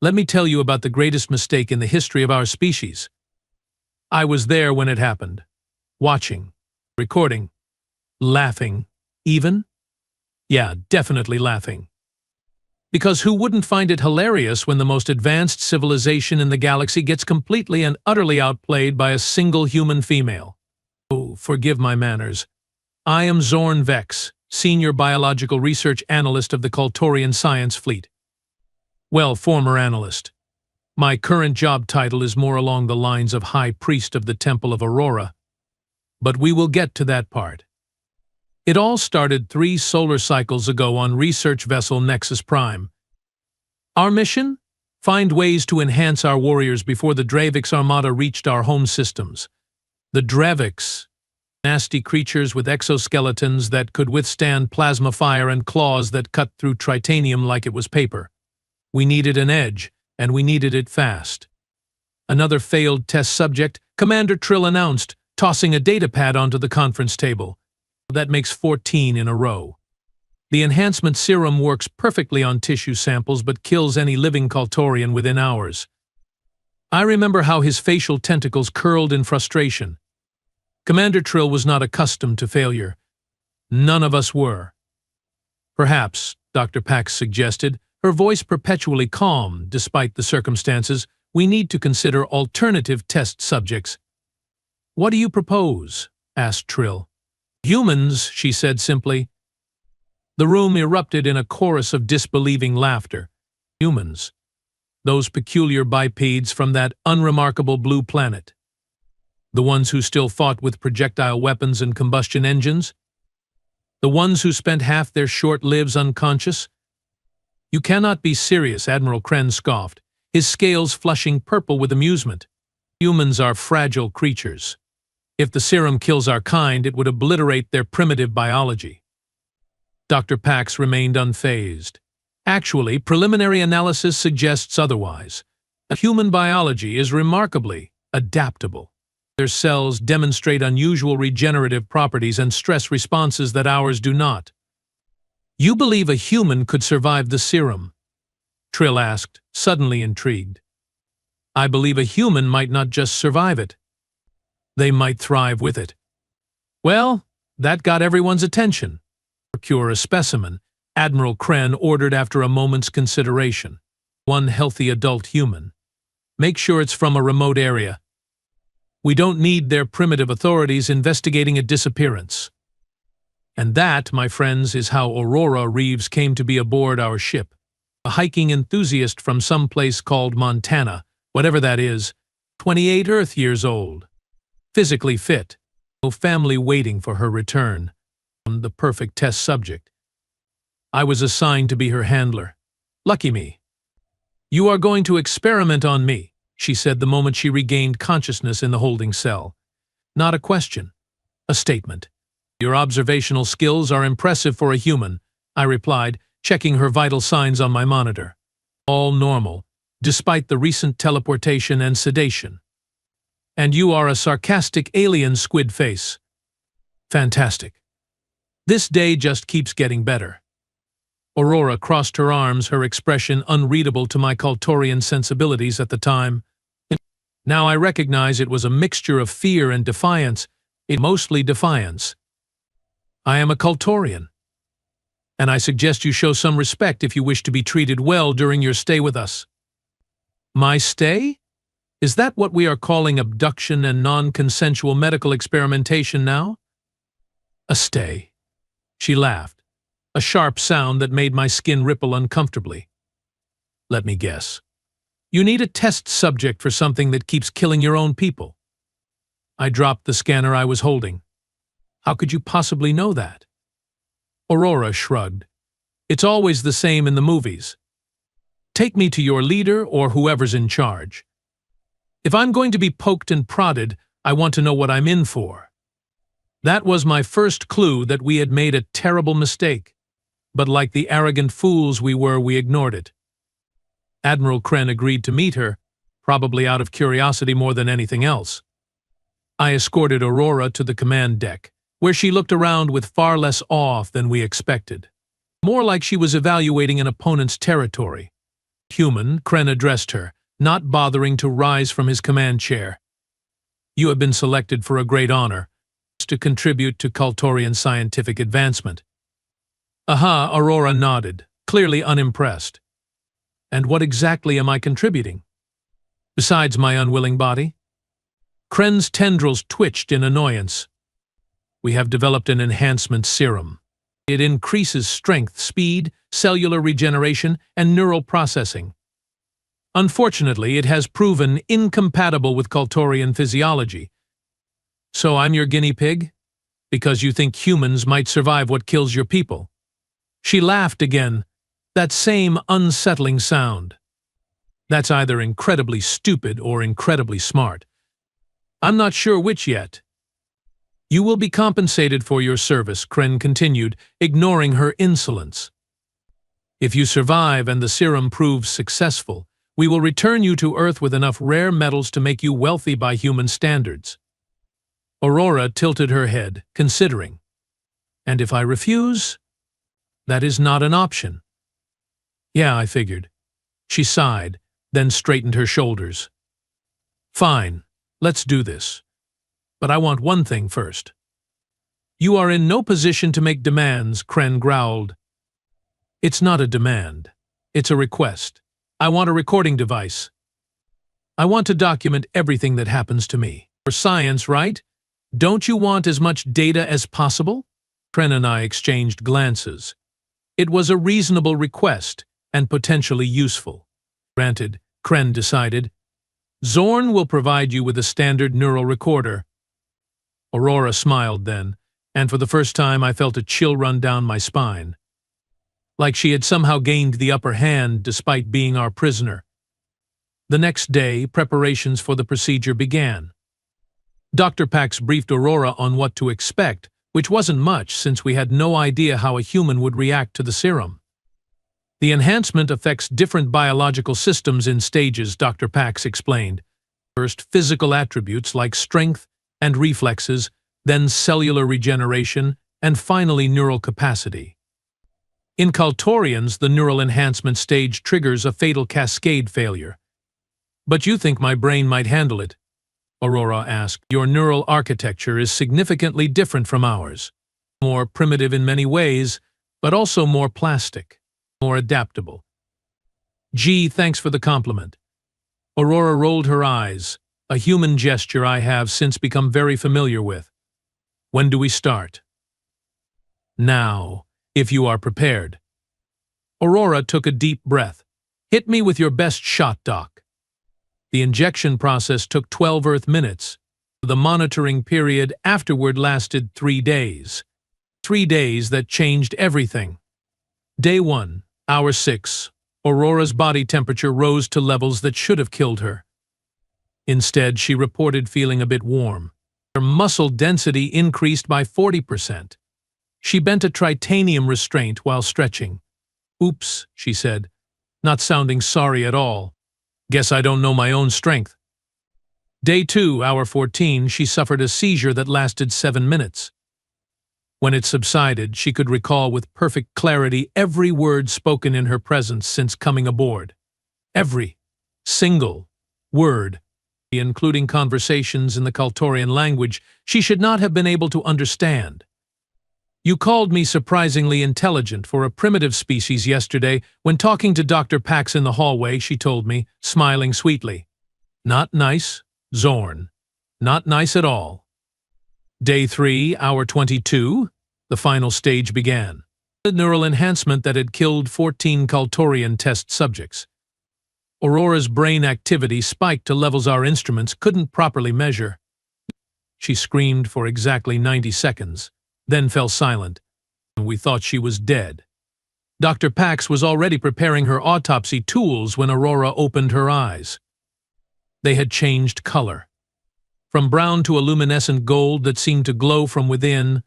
Let me tell you about the greatest mistake in the history of our species. I was there when it happened, watching, recording, laughing, even? Yeah, definitely laughing. Because who wouldn't find it hilarious when the most advanced civilization in the galaxy gets completely and utterly outplayed by a single human female? Oh, forgive my manners. I am Zorn Vex, Senior Biological Research Analyst of the Kaltorian Science Fleet. Well, former analyst. My current job title is more along the lines of High Priest of the Temple of Aurora. But we will get to that part. It all started 3 solar cycles ago on research vessel Nexus Prime. Our mission? Find ways to enhance our warriors before the Dravix Armada reached our home systems. The Dravix, nasty creatures with exoskeletons that could withstand plasma fire and claws that cut through tritanium like it was paper. We needed an edge, and we needed it fast. Another failed test subject, Commander Trill announced, tossing a datapad onto the conference table. That makes 14 in a row. The enhancement serum works perfectly on tissue samples but kills any living Kaltorian within hours. I remember how his facial tentacles curled in frustration. Commander Trill was not accustomed to failure. None of us were. Perhaps, Dr. Pax suggested, her voice perpetually calm despite the circumstances, we need to consider alternative test subjects. What do you propose? Asked Trill. Humans, she said simply. The room erupted in a chorus of disbelieving laughter. Humans. Those peculiar bipeds from that unremarkable blue planet. The ones who still fought with projectile weapons and combustion engines? The ones who spent half their short lives unconscious? You cannot be serious, Admiral Kren scoffed, his scales flushing purple with amusement. Humans are fragile creatures. If the serum kills our kind, it would obliterate their primitive biology. Dr. Pax remained unfazed. Actually, preliminary analysis suggests otherwise. Human biology is remarkably adaptable. Their cells demonstrate unusual regenerative properties and stress responses that ours do not. You believe a human could survive the serum? Trill asked, suddenly intrigued. I believe a human might not just survive it. They might thrive with it. Well, that got everyone's attention. Procure a specimen, Admiral Kren ordered after a moment's consideration. 1 healthy adult human. Make sure it's from a remote area. We don't need their primitive authorities investigating a disappearance. And that, my friends, is how Aurora Reeves came to be aboard our ship. A hiking enthusiast from some place called Montana, whatever that is, 28 Earth years old. Physically fit, no family waiting for her return. The perfect test subject. I was assigned to be her handler. Lucky me. You are going to experiment on me, she said the moment she regained consciousness in the holding cell. Not a question, a statement. Your observational skills are impressive for a human, I replied, checking her vital signs on my monitor. All normal, despite the recent teleportation and sedation. And you are a sarcastic alien, squid face. Fantastic. This day just keeps getting better. Aurora crossed her arms, her expression unreadable to my Kaltorian sensibilities at the time. Now I recognize it was a mixture of fear and defiance, mostly defiance. I am a Kaltorian, and I suggest you show some respect if you wish to be treated well during your stay with us. My stay? Is that what we are calling abduction and non-consensual medical experimentation now? A stay. She laughed, a sharp sound that made my skin ripple uncomfortably. Let me guess. You need a test subject for something that keeps killing your own people. I dropped the scanner I was holding. How could you possibly know that? Aurora shrugged. It's always the same in the movies. Take me to your leader or whoever's in charge. If I'm going to be poked and prodded, I want to know what I'm in for. That was my first clue that we had made a terrible mistake. But like the arrogant fools we were, we ignored it. Admiral Kren agreed to meet her, probably out of curiosity more than anything else. I escorted Aurora to the command deck, where she looked around with far less awe than we expected. More like she was evaluating an opponent's territory. Human, Kren addressed her, not bothering to rise from his command chair. You have been selected for a great honor, to contribute to Kaltorian scientific advancement. Aha, Aurora nodded, clearly unimpressed. And what exactly am I contributing? Besides my unwilling body? Kren's tendrils twitched in annoyance. We have developed an enhancement serum. It increases strength, speed, cellular regeneration, and neural processing. Unfortunately, it has proven incompatible with Kaltorian physiology. So I'm your guinea pig? Because you think humans might survive what kills your people? She laughed again, that same unsettling sound. That's either incredibly stupid or incredibly smart. I'm not sure which yet. You will be compensated for your service, Kren continued, ignoring her insolence. If you survive and the serum proves successful, we will return you to Earth with enough rare metals to make you wealthy by human standards. Aurora tilted her head, considering. And if I refuse? That is not an option. Yeah, I figured. She sighed, then straightened her shoulders. Fine, let's do this. But I want one thing first. You are in no position to make demands, Kren growled. It's not a demand. It's a request. I want a recording device. I want to document everything that happens to me. For science, right? Don't you want as much data as possible? Kren and I exchanged glances. It was a reasonable request and potentially useful. Granted, Kren decided. Zorn will provide you with a standard neural recorder. Aurora smiled then, and for the first time I felt a chill run down my spine. Like she had somehow gained the upper hand despite being our prisoner. The next day, preparations for the procedure began. Dr. Pax briefed Aurora on what to expect, which wasn't much since we had no idea how a human would react to the serum. The enhancement affects different biological systems in stages, Dr. Pax explained. First, physical attributes like strength and reflexes, then cellular regeneration, and finally neural capacity. In Kaltorians, the neural enhancement stage triggers a fatal cascade failure. But you think my brain might handle it? Aurora asked. Your neural architecture is significantly different from ours. More primitive in many ways, but also more plastic, more adaptable. Gee, thanks for the compliment. Aurora rolled her eyes, a human gesture I have since become very familiar with. When do we start? Now, if you are prepared. Aurora took a deep breath. Hit me with your best shot, Doc. The injection process took 12 Earth minutes. The monitoring period afterward lasted 3 days. 3 days that changed everything. Day 1, hour 6. Aurora's body temperature rose to levels that should have killed her. Instead, she reported feeling a bit warm. Her muscle density increased by 40%. She bent a titanium restraint while stretching. Oops, she said, not sounding sorry at all. Guess I don't know my own strength. Day 2, hour 14, she suffered a seizure that lasted 7 minutes. When it subsided, she could recall with perfect clarity every word spoken in her presence since coming aboard. Every single word, including conversations in the Kaltorian language she should not have been able to understand. You called me surprisingly intelligent for a primitive species yesterday when talking to Dr. Pax in the hallway, she told me, smiling sweetly. Not nice, Zorn. Not nice at all. Day 3, hour 22, the final stage began. The neural enhancement that had killed 14 Kaltorian test subjects. Aurora's brain activity spiked to levels our instruments couldn't properly measure. She screamed for exactly 90 seconds, then fell silent. We thought she was dead. Dr. Pax was already preparing her autopsy tools when Aurora opened her eyes. They had changed color. From brown to a luminescent gold that seemed to glow from within.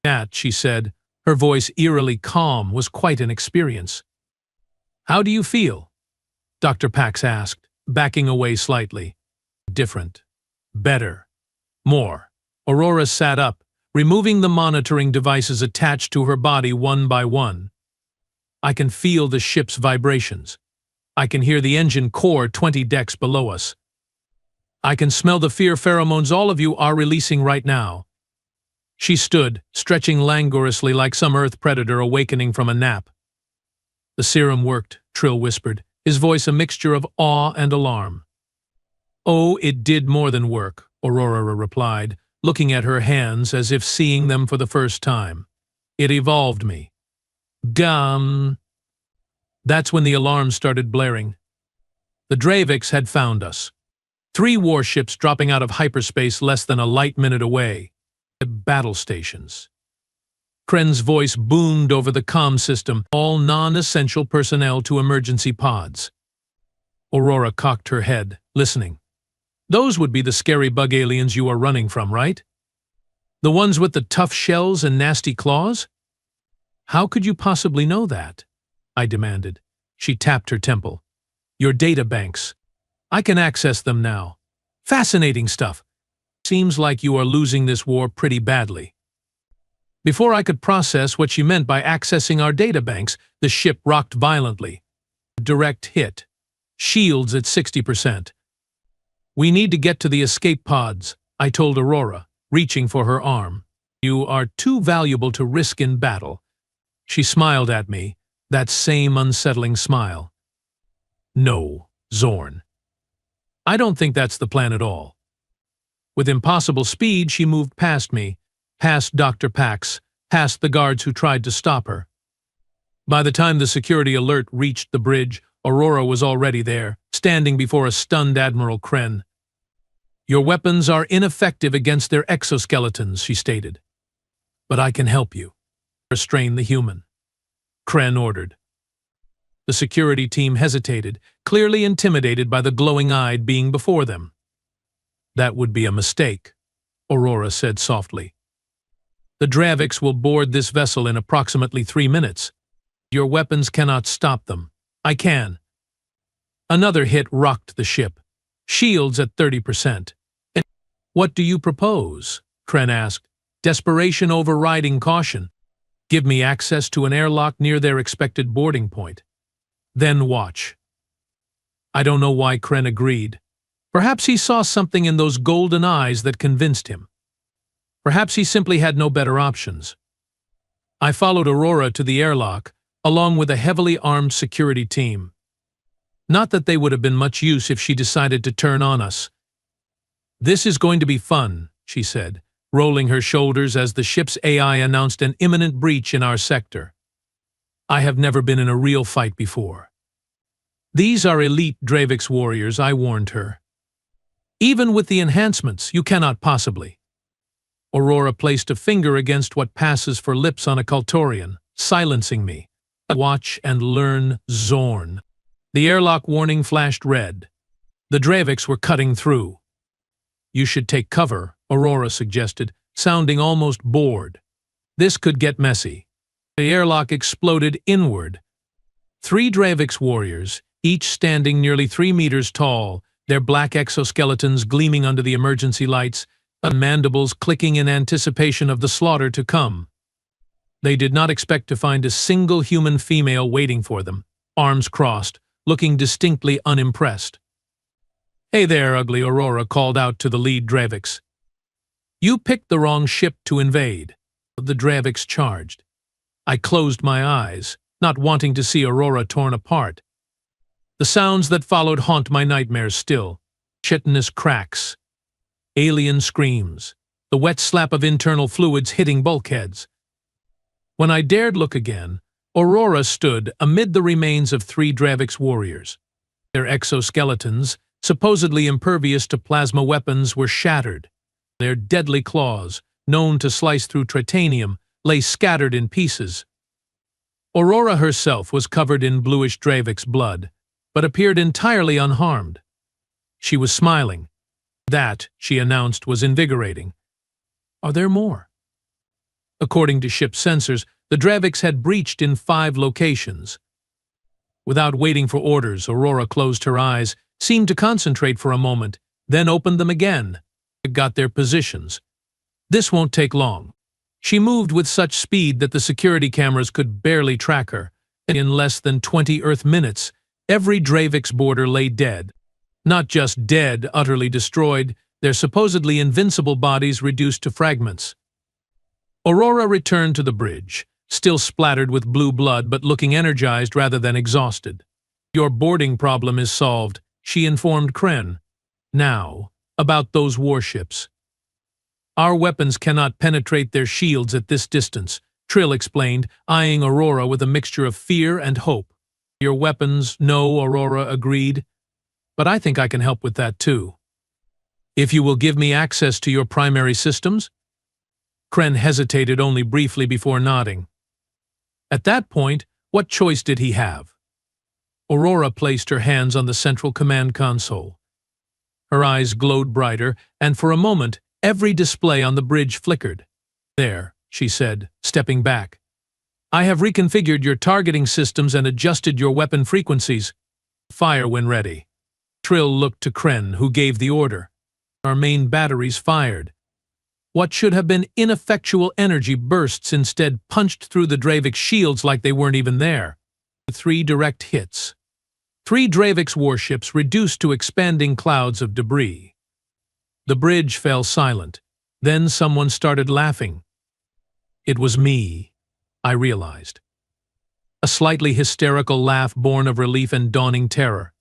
That, she said, her voice eerily calm, was quite an experience. How do you feel? Dr. Pax asked, backing away slightly. Different. Better. More. Aurora sat up, removing the monitoring devices attached to her body one by one. I can feel the ship's vibrations. I can hear the engine core 20 decks below us. I can smell the fear pheromones all of you are releasing right now. She stood, stretching languorously like some Earth predator awakening from a nap. The serum worked, Trill whispered, his voice a mixture of awe and alarm. Oh, it did more than work, Aurora replied, looking at her hands as if seeing them for the first time. It evolved me. Gum. That's when the alarms started blaring. The Draviks had found us. 3 warships dropping out of hyperspace less than a light minute away. Battle stations. Kren's voice boomed over the comm system, all non-essential personnel to emergency pods. Aurora cocked her head, listening. Those would be the scary bug aliens you are running from, right? The ones with the tough shells and nasty claws? How could you possibly know that? I demanded. She tapped her temple. Your data banks. I can access them now. Fascinating stuff. Seems like you are losing this war pretty badly. Before I could process what she meant by accessing our databanks, the ship rocked violently. Direct hit. Shields at 60%. We need to get to the escape pods, I told Aurora, reaching for her arm. You are too valuable to risk in battle. She smiled at me, that same unsettling smile. No, Zorn. I don't think that's the plan at all. With impossible speed, she moved past me, past Dr. Pax, past the guards who tried to stop her. By the time the security alert reached the bridge, Aurora was already there, standing before a stunned Admiral Kren. Your weapons are ineffective against their exoskeletons, she stated. But I can help you. Restrain the human. Kren ordered. The security team hesitated, clearly intimidated by the glowing-eyed being before them. That would be a mistake, Aurora said softly. The Draviks will board this vessel in approximately 3 minutes. Your weapons cannot stop them. I can. Another hit rocked the ship. Shields at 30%. What do you propose? Kren asked, desperation overriding caution. Give me access to an airlock near their expected boarding point. Then watch. I don't know why Kren agreed. Perhaps he saw something in those golden eyes that convinced him. Perhaps he simply had no better options. I followed Aurora to the airlock, along with a heavily armed security team. Not that they would have been much use if she decided to turn on us. This is going to be fun, she said, rolling her shoulders as the ship's AI announced an imminent breach in our sector. I have never been in a real fight before. These are elite Draviks warriors, I warned her. Even with the enhancements, you cannot possibly. Aurora placed a finger against what passes for lips on a Kaltorian, silencing me. Watch and learn, Zorn. The airlock warning flashed red. The Draviks were cutting through. You should take cover, Aurora suggested, sounding almost bored. This could get messy. The airlock exploded inward. 3 Draviks warriors, each standing nearly 3 meters tall, their black exoskeletons gleaming under the emergency lights, and mandibles clicking in anticipation of the slaughter to come. They did not expect to find a single human female waiting for them, arms crossed, looking distinctly unimpressed. Hey there, ugly, Aurora called out to the lead Draviks. You picked the wrong ship to invade. The Draviks charged. I closed my eyes, not wanting to see Aurora torn apart. The sounds that followed haunt my nightmares still. Chitinous cracks. Alien screams. The wet slap of internal fluids hitting bulkheads. When I dared look again, Aurora stood amid the remains of 3 Draviks warriors. Their exoskeletons, supposedly impervious to plasma weapons, were shattered. Their deadly claws, known to slice through titanium, lay scattered in pieces. Aurora herself was covered in bluish Dravik's blood, but appeared entirely unharmed. She was smiling. That, she announced, was invigorating. Are there more? According to ship sensors, the Draviks had breached in 5 locations. Without waiting for orders, Aurora closed her eyes, seemed to concentrate for a moment, then opened them again. Got their positions. This won't take long. She moved with such speed that the security cameras could barely track her. In less than 20 Earth minutes, Every Dravik's border lay dead. Not just dead, utterly destroyed, their supposedly invincible bodies reduced to fragments. Aurora returned to the bridge, still splattered with blue blood but looking energized rather than exhausted. "Your boarding problem is solved," she informed Kren. "Now, about those warships. Our weapons cannot penetrate their shields at this distance," Trill explained, eyeing Aurora with a mixture of fear and hope. "Your weapons, no," Aurora agreed. "But I think I can help with that too. If you will give me access to your primary systems?" Kren hesitated only briefly before nodding. At that point, what choice did he have? Aurora placed her hands on the central command console. Her eyes glowed brighter, and for a moment, every display on the bridge flickered. "There," she said, stepping back. "I have reconfigured your targeting systems and adjusted your weapon frequencies. Fire when ready." Trill looked to Kren, who gave the order. Our main batteries fired. What should have been ineffectual energy bursts instead punched through the Dravik's shields like they weren't even there. 3 direct hits. 3 Dravik's warships reduced to expanding clouds of debris. The bridge fell silent. Then someone started laughing. It was me, I realized. A slightly hysterical laugh born of relief and dawning terror.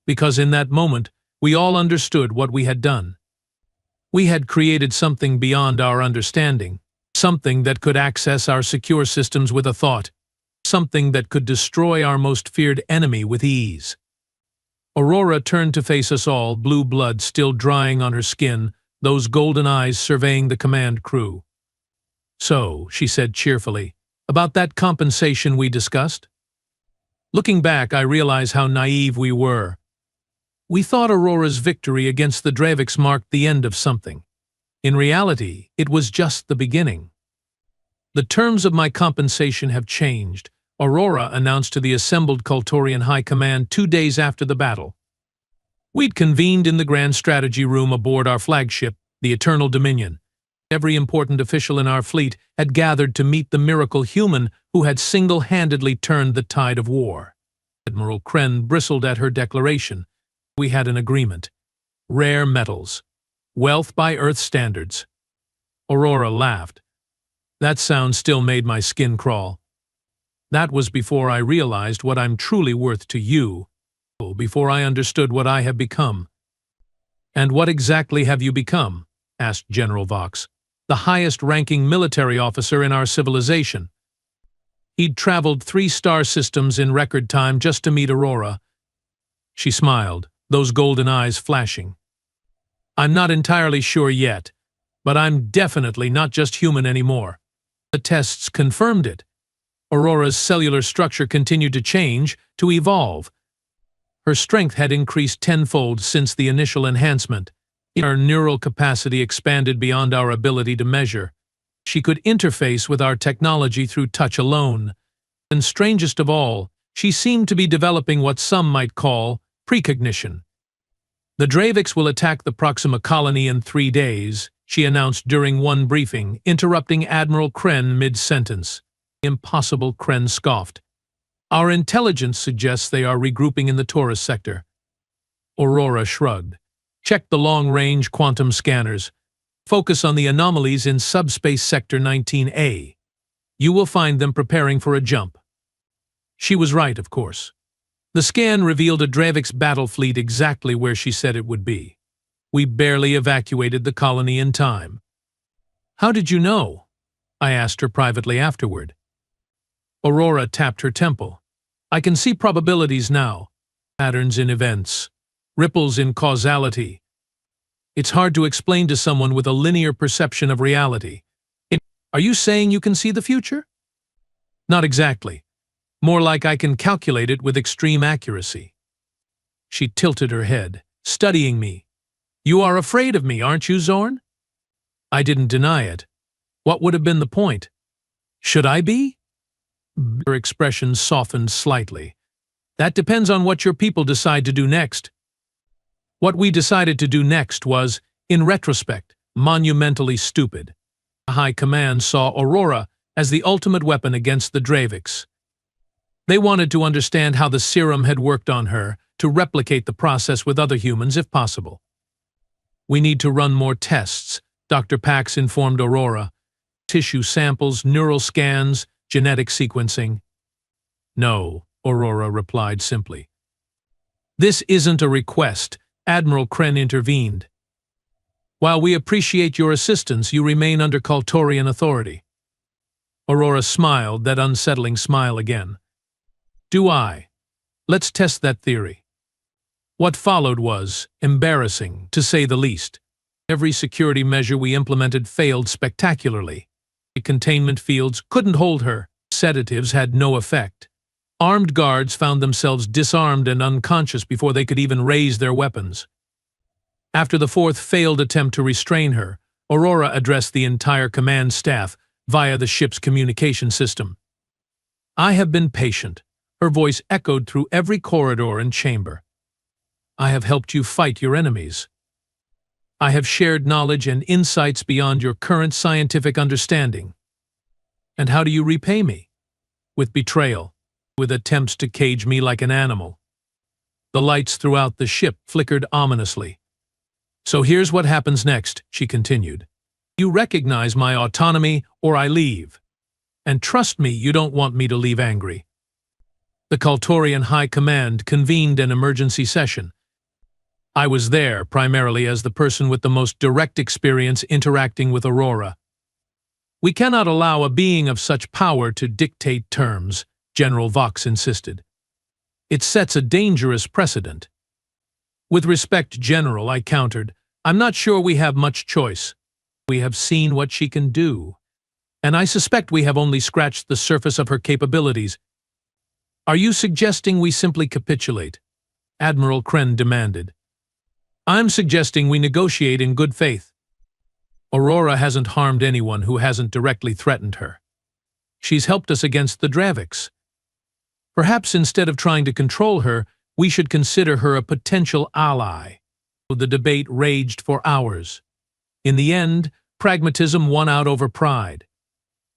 Because in that moment, we all understood what we had done. We had created something beyond our understanding, something that could access our secure systems with a thought, something that could destroy our most feared enemy with ease. Aurora turned to face us all, blue blood still drying on her skin, those golden eyes surveying the command crew. "So," she said cheerfully, "about that compensation we discussed?" Looking back, I realize how naive we were. We thought Aurora's victory against the Dravik's marked the end of something. In reality, it was just the beginning. "The terms of my compensation have changed," Aurora announced to the assembled Kultorian High Command 2 days after the battle. We'd convened in the Grand Strategy Room aboard our flagship, the Eternal Dominion. Every important official in our fleet had gathered to meet the miracle human who had single-handedly turned the tide of war. Admiral Kren bristled at her declaration. We had an agreement. Rare metals. Wealth by Earth standards. Aurora laughed. That sound still made my skin crawl. That was before I realized what I'm truly worth to you, before I understood what I have become. "And what exactly have you become?" asked General Vox, the highest-ranking military officer in our civilization. He'd traveled 3 star systems in record time just to meet Aurora. She smiled, those golden eyes flashing. "I'm not entirely sure yet, but I'm definitely not just human anymore. The tests confirmed it. Aurora's cellular structure continued to change, to evolve. Her strength had increased tenfold since the initial enhancement. Her neural capacity expanded beyond our ability to measure. She could interface with our technology through touch alone. And strangest of all, she seemed to be developing what some might call precognition. The Dravik's will attack the Proxima colony in 3 days, she announced during one briefing, interrupting Admiral Kren mid-sentence. "Impossible," Kren scoffed. "Our intelligence suggests they are regrouping in the Taurus sector." Aurora shrugged. "Check the long-range quantum scanners. Focus on the anomalies in subspace sector 19A. You will find them preparing for a jump." She was right, of course. The scan revealed a Dravik's battle fleet exactly where she said it would be. We barely evacuated the colony in time. "How did you know?" I asked her privately afterward. Aurora tapped her temple. "I can see probabilities now. Patterns in events. Ripples in causality. It's hard to explain to someone with a linear perception of reality." "Are you saying you can see the future?" "Not exactly. More like I can calculate it with extreme accuracy." She tilted her head, studying me. "You are afraid of me, aren't you, Zorn?" I didn't deny it. What would have been the point? Should I be? Her expression softened slightly. "That depends on what your people decide to do next." What we decided to do next was, in retrospect, monumentally stupid. The High Command saw Aurora as the ultimate weapon against the Dravik's. They wanted to understand how the serum had worked on her, to replicate the process with other humans if possible. "We need to run more tests," Dr. Pax informed Aurora. "Tissue samples, neural scans, genetic sequencing." "No," Aurora replied simply. "This isn't a request," Admiral Kren intervened. "While we appreciate your assistance, you remain under Kaltorian authority." Aurora smiled, that unsettling smile again. "Do I? Let's test that theory." What followed was embarrassing, to say the least. Every security measure we implemented failed spectacularly. The containment fields couldn't hold her. Sedatives had no effect. Armed guards found themselves disarmed and unconscious before they could even raise their weapons. After the fourth failed attempt to restrain her, Aurora addressed the entire command staff via the ship's communication system. "I have been patient," her voice echoed through every corridor and chamber. "I have helped you fight your enemies. I have shared knowledge and insights beyond your current scientific understanding. And how do you repay me? With betrayal, with attempts to cage me like an animal." The lights throughout the ship flickered ominously. "So here's what happens next," she continued. "You recognize my autonomy, or I leave. And trust me, you don't want me to leave angry." The Kaltorian High Command convened an emergency session. I was there primarily as the person with the most direct experience interacting with Aurora. "We cannot allow a being of such power to dictate terms," General Vox insisted. "It sets a dangerous precedent." "With respect, General," I countered, "I'm not sure we have much choice. We have seen what she can do, and I suspect we have only scratched the surface of her capabilities." "Are you suggesting we simply capitulate?" Admiral Kren demanded. "I'm suggesting we negotiate in good faith. Aurora hasn't harmed anyone who hasn't directly threatened her. She's helped us against the Draviks. Perhaps instead of trying to control her, we should consider her a potential ally." The debate raged for hours. In the end, pragmatism won out over pride.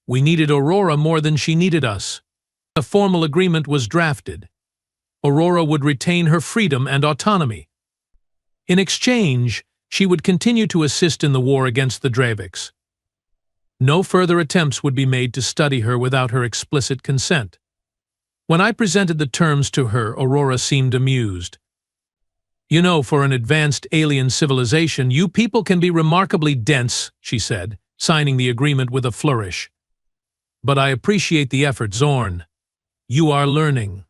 We needed Aurora more than she needed us. A formal agreement was drafted. Aurora would retain her freedom and autonomy. In exchange, she would continue to assist in the war against the Draviks. No further attempts would be made to study her without her explicit consent. When I presented the terms to her, Aurora seemed amused. "You know, for an advanced alien civilization, you people can be remarkably dense," she said, signing the agreement with a flourish. "But I appreciate the effort, Zorn. You are learning."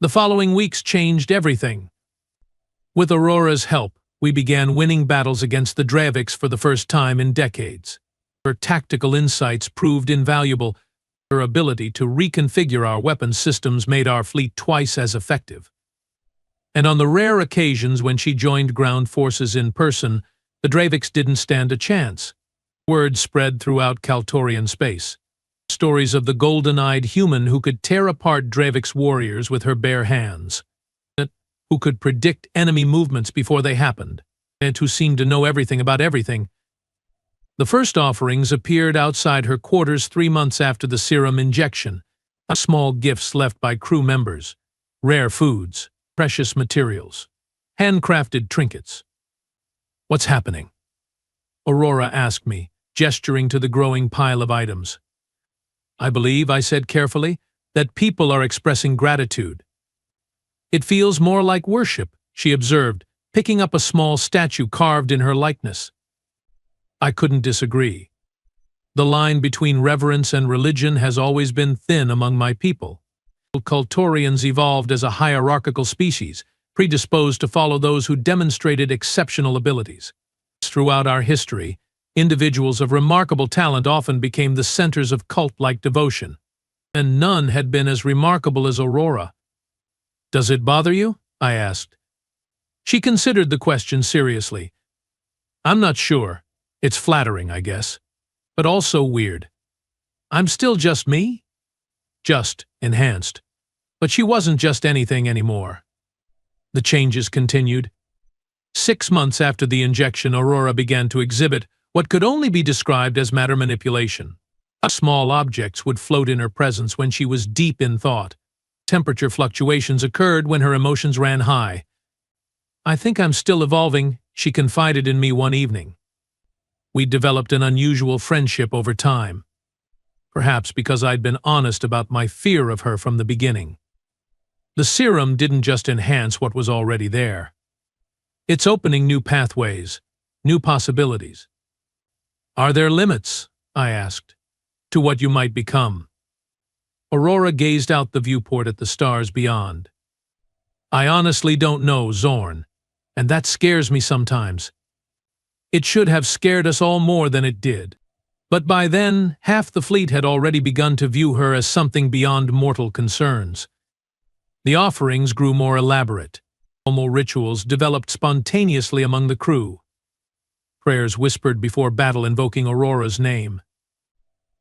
The following weeks changed everything. With Aurora's help, we began winning battles against the Draviks for the first time in decades. Her tactical insights proved invaluable. Her ability to reconfigure our weapons systems made our fleet twice as effective. And on the rare occasions when she joined ground forces in person, the Draviks didn't stand a chance. Word spread throughout Kaltorian space. Stories of the golden-eyed human who could tear apart Draviks warriors with her bare hands, who could predict enemy movements before they happened, and who seemed to know everything about everything. The first offerings appeared outside her quarters 3 months after the serum injection, small gifts left by crew members, rare foods, precious materials, handcrafted trinkets. "What's happening?" Aurora asked me, gesturing to the growing pile of items. "I believe," I said carefully, "that people are expressing gratitude." "It feels more like worship," she observed, picking up a small statue carved in her likeness. I couldn't disagree. The line between reverence and religion has always been thin among my people. Kaltorians evolved as a hierarchical species, predisposed to follow those who demonstrated exceptional abilities. Throughout our history, individuals of remarkable talent often became the centers of cult-like devotion, and none had been as remarkable as Aurora. "Does it bother you?" I asked. She considered the question seriously. "I'm not sure. It's flattering, I guess. But also weird. I'm still just me? Just enhanced. But she wasn't just anything anymore." The changes continued. 6 months after the injection, Aurora began to exhibit what could only be described as matter manipulation. Small objects would float in her presence when she was deep in thought. Temperature fluctuations occurred when her emotions ran high. "I think I'm still evolving," she confided in me one evening. We developed an unusual friendship over time. Perhaps because I'd been honest about my fear of her from the beginning. The serum didn't just enhance what was already there. It's opening new pathways, new possibilities. "Are there limits," I asked, "to what you might become?" Aurora gazed out the viewport at the stars beyond. "I honestly don't know, Zorn, and that scares me sometimes. It should have scared us all more than it did." But by then, half the fleet had already begun to view her as something beyond mortal concerns. The offerings grew more elaborate. Formal rituals developed spontaneously among the crew. Prayers whispered before battle invoking Aurora's name.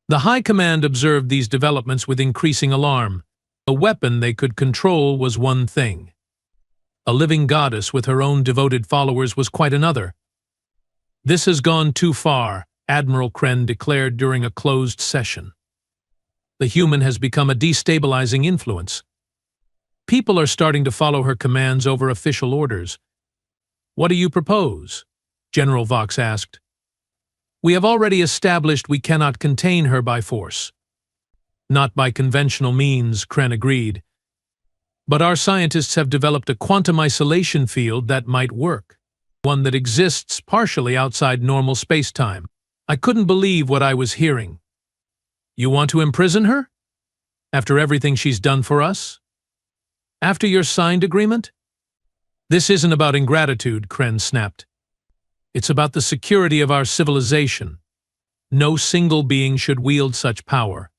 The High Command observed these developments with increasing alarm. A weapon they could control was one thing. A living goddess with her own devoted followers was quite another. "This has gone too far," Admiral Kren declared during a closed session. "The human has become a destabilizing influence. People are starting to follow her commands over official orders." "What do you propose?" General Vox asked. "We have already established we cannot contain her by force." "Not by conventional means," Kren agreed. "But our scientists have developed a quantum isolation field that might work. One that exists partially outside normal space-time." I couldn't believe what I was hearing. "You want to imprison her? After everything she's done for us? After your signed agreement?" "This isn't about ingratitude," Kren snapped. "It's about the security of our civilization. No single being should wield such power."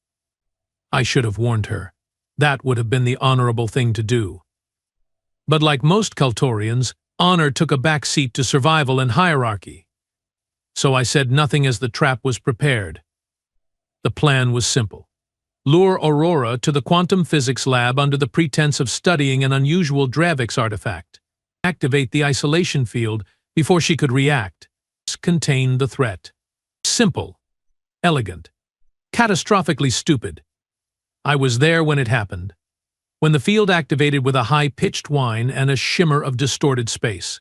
I should have warned her. That would have been the honorable thing to do. But like most Kaltorians, honor took a back seat to survival and hierarchy. So I said nothing as the trap was prepared. The plan was simple. Lure Aurora to the quantum physics lab under the pretense of studying an unusual Dravix artifact. Activate the isolation field before she could react. Contain the threat. Simple. Elegant. Catastrophically stupid. I was there when it happened. When the field activated with a high-pitched whine and a shimmer of distorted space.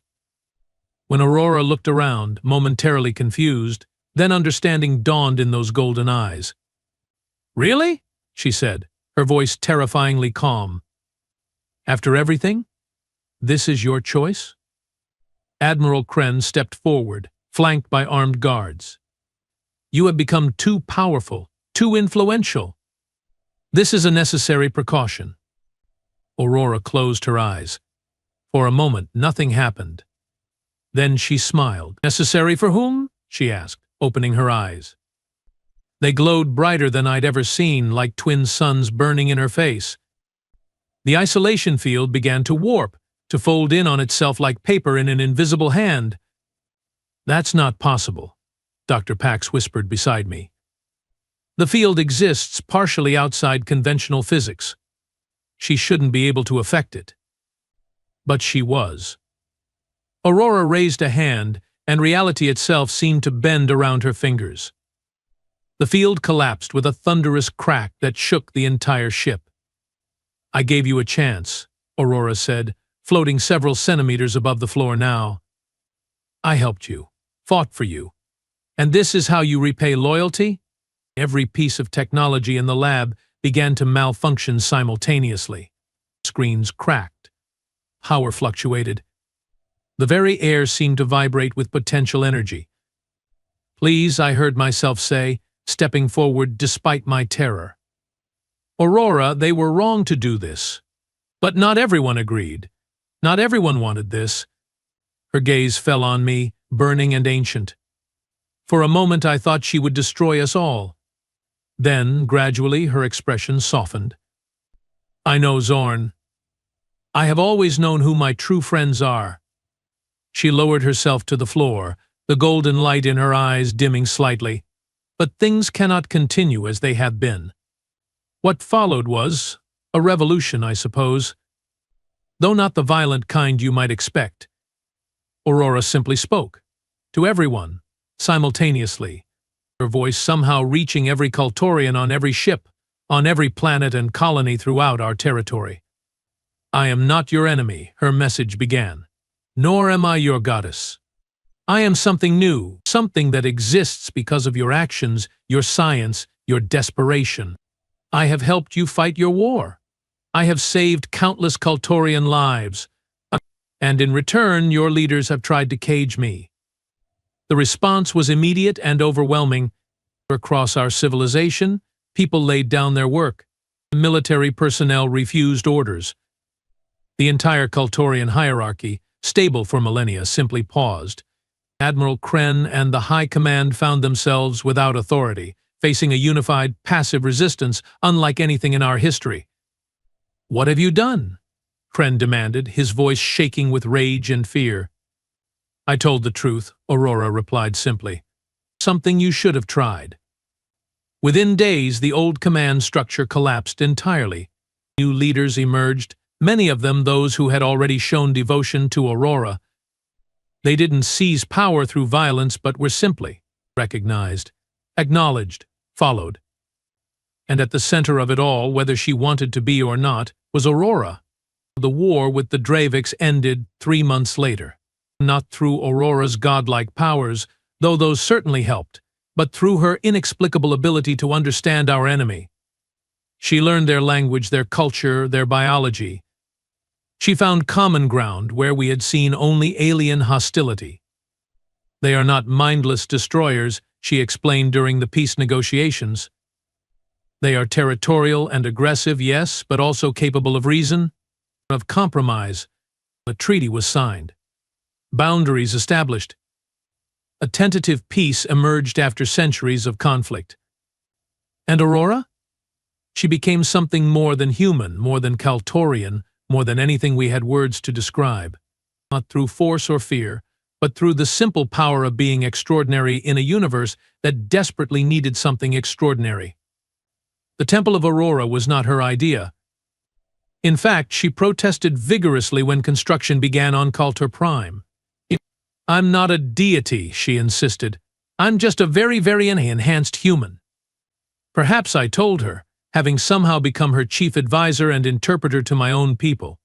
When Aurora looked around, momentarily confused, then understanding dawned in those golden eyes. "Really?" she said, her voice terrifyingly calm. "After everything? This is your choice?" Admiral Kren stepped forward, flanked by armed guards. "You have become too powerful, too influential. This is a necessary precaution." Aurora closed her eyes. For a moment, nothing happened. Then she smiled. "Necessary for whom?" she asked, opening her eyes. They glowed brighter than I'd ever seen, like twin suns burning in her face. The isolation field began to warp, to fold in on itself like paper in an invisible hand. "That's not possible," Dr. Pax whispered beside me. "The field exists partially outside conventional physics. She shouldn't be able to affect it." But she was. Aurora raised a hand, and reality itself seemed to bend around her fingers. The field collapsed with a thunderous crack that shook the entire ship. "I gave you a chance," Aurora said, floating several centimeters above the floor now. "I helped you, fought for you. And this is how you repay loyalty?" Every piece of technology in the lab began to malfunction simultaneously. Screens cracked. Power fluctuated. The very air seemed to vibrate with potential energy. "Please," I heard myself say, stepping forward despite my terror. "Aurora, they were wrong to do this." But not everyone agreed. Not everyone wanted this. Her gaze fell on me, burning and ancient. For a moment I thought she would destroy us all. Then, gradually, her expression softened. "I know, Zorn. I have always known who my true friends are." She lowered herself to the floor, the golden light in her eyes dimming slightly. "But things cannot continue as they have been. What followed was a revolution, I suppose. Though not the violent kind you might expect." Aurora simply spoke. To everyone, simultaneously. Her voice somehow reaching every Kaltorian on every ship, on every planet and colony throughout our territory. I am not your enemy, her message began. Nor am I your goddess. I am something new, something that exists because of your actions, your science, your desperation. I have helped you fight your war. I have saved countless Kulturian lives. And in return, your leaders have tried to cage me. The response was immediate and overwhelming. Across our civilization, people laid down their work. Military personnel refused orders. The entire Kulturian hierarchy, stable for millennia, simply paused. Admiral Kren and the High Command found themselves without authority, facing a unified, passive resistance unlike anything in our history. "What have you done?" Kren demanded, his voice shaking with rage and fear. "I told the truth," Aurora replied simply. "Something you should have tried." Within days, the old command structure collapsed entirely. New leaders emerged, many of them those who had already shown devotion to Aurora. They didn't seize power through violence but were simply recognized, acknowledged, followed. And at the center of it all, whether she wanted to be or not, was Aurora. The war with the Draviks ended 3 months later. Not through Aurora's godlike powers, though those certainly helped, but through her inexplicable ability to understand our enemy. She learned their language, their culture, their biology. She found common ground where we had seen only alien hostility. "They are not mindless destroyers," she explained during the peace negotiations. "They are territorial and aggressive, yes, but also capable of reason, of compromise." A treaty was signed. Boundaries established. A tentative peace emerged after centuries of conflict. And Aurora? She became something more than human, more than Kulturian, more than anything we had words to describe. Not through force or fear, but through the simple power of being extraordinary in a universe that desperately needed something extraordinary. The Temple of Aurora was not her idea. In fact, she protested vigorously when construction began on Kultur Prime. "I'm not a deity," she insisted. "I'm just a very, very enhanced human." Perhaps I told her, having somehow become her chief advisor and interpreter to my own people.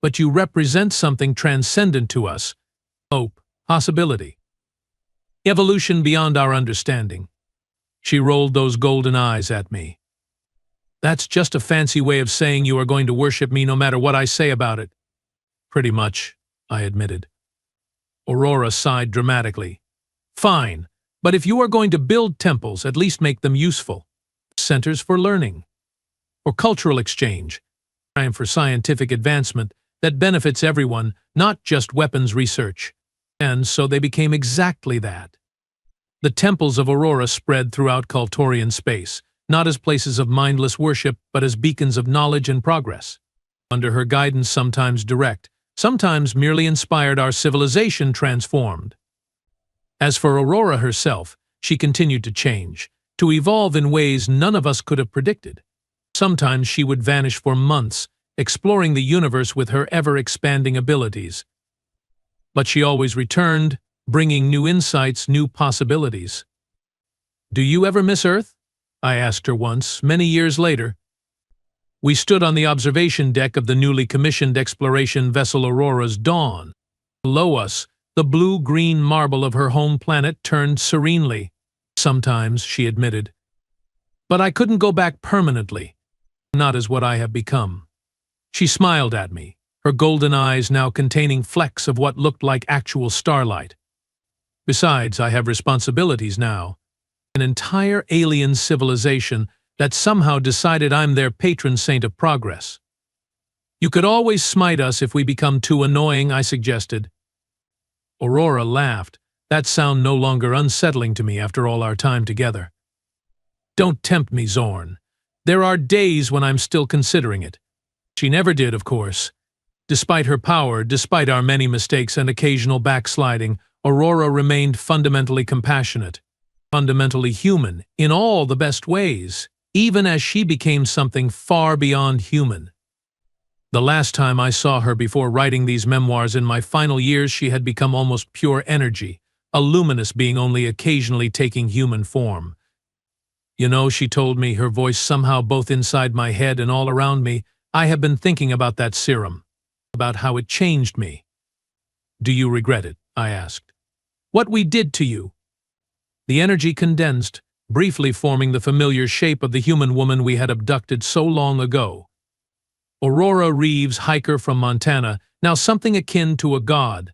"But you represent something transcendent to us. Hope, possibility. Evolution beyond our understanding." She rolled those golden eyes at me. "That's just a fancy way of saying you are going to worship me no matter what I say about it." "Pretty much," I admitted. Aurora sighed dramatically. "Fine, but if you are going to build temples, at least make them useful. Centers for learning, or cultural exchange, time for scientific advancement that benefits everyone, not just weapons research." And so they became exactly that. The temples of Aurora spread throughout Kulturian space, not as places of mindless worship, but as beacons of knowledge and progress. Under her guidance, sometimes direct, sometimes merely inspired, our civilization transformed. As for Aurora herself, she continued to change, to evolve in ways none of us could have predicted. Sometimes she would vanish for months, exploring the universe with her ever-expanding abilities. But she always returned, bringing new insights, new possibilities. "Do you ever miss Earth?" I asked her once, many years later. We stood on the observation deck of the newly commissioned exploration vessel Aurora's Dawn. Below us, the blue-green marble of her home planet turned serenely. "Sometimes," she admitted. "But I couldn't go back permanently, not as what I have become." She smiled at me, her golden eyes now containing flecks of what looked like actual starlight. "Besides, I have responsibilities now. An entire alien civilization that somehow decided I'm their patron saint of progress." "You could always smite us if we become too annoying," I suggested. Aurora laughed, that sound no longer unsettling to me after all our time together. "Don't tempt me, Zorn. There are days when I'm still considering it." She never did, of course. Despite her power, despite our many mistakes and occasional backsliding, Aurora remained fundamentally compassionate, fundamentally human, in all the best ways, even as she became something far beyond human. The last time I saw her before writing these memoirs in my final years, she had become almost pure energy, a luminous being only occasionally taking human form. You know, she told me, her voice somehow both inside my head and all around me, I have been thinking about that serum, about how it changed me. Do you regret it? I asked. What we did to you? The energy condensed, briefly forming the familiar shape of the human woman we had abducted so long ago. Aurora Reeves, hiker from Montana, now something akin to a god.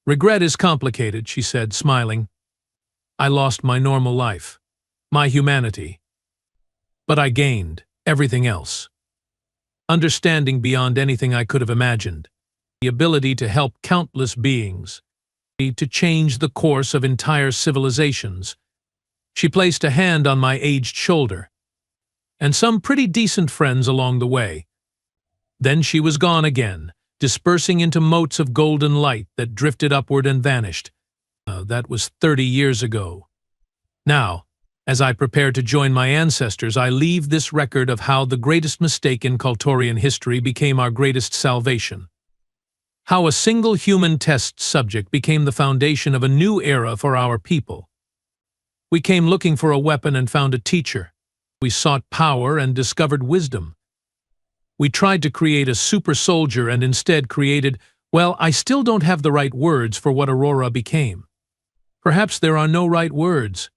Regret is complicated, she said, smiling. I lost my normal life, my humanity. But I gained everything else. Understanding beyond anything I could have imagined, the ability to help countless beings, to change the course of entire civilizations. She placed a hand on my aged shoulder, and some pretty decent friends along the way. Then she was gone again, dispersing into motes of golden light that drifted upward and vanished. That was 30 years ago. Now, as I prepare to join my ancestors, I leave this record of how the greatest mistake in Kaltorian history became our greatest salvation. How a single human test subject became the foundation of a new era for our people. We came looking for a weapon and found a teacher. We sought power and discovered wisdom. We tried to create a super soldier and instead created, well, I still don't have the right words for what Aurora became. Perhaps there are no right words.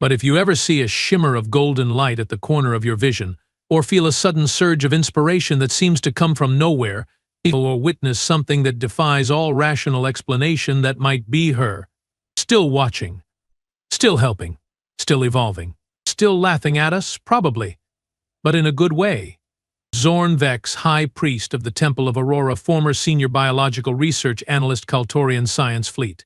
But if you ever see a shimmer of golden light at the corner of your vision, or feel a sudden surge of inspiration that seems to come from nowhere, or witness something that defies all rational explanation, that might be her. Still watching. Still helping. Still evolving. Still laughing at us, probably. But in a good way. Zorn Vex, High Priest of the Temple of Aurora, former Senior Biological Research Analyst, Kaltorian Science Fleet.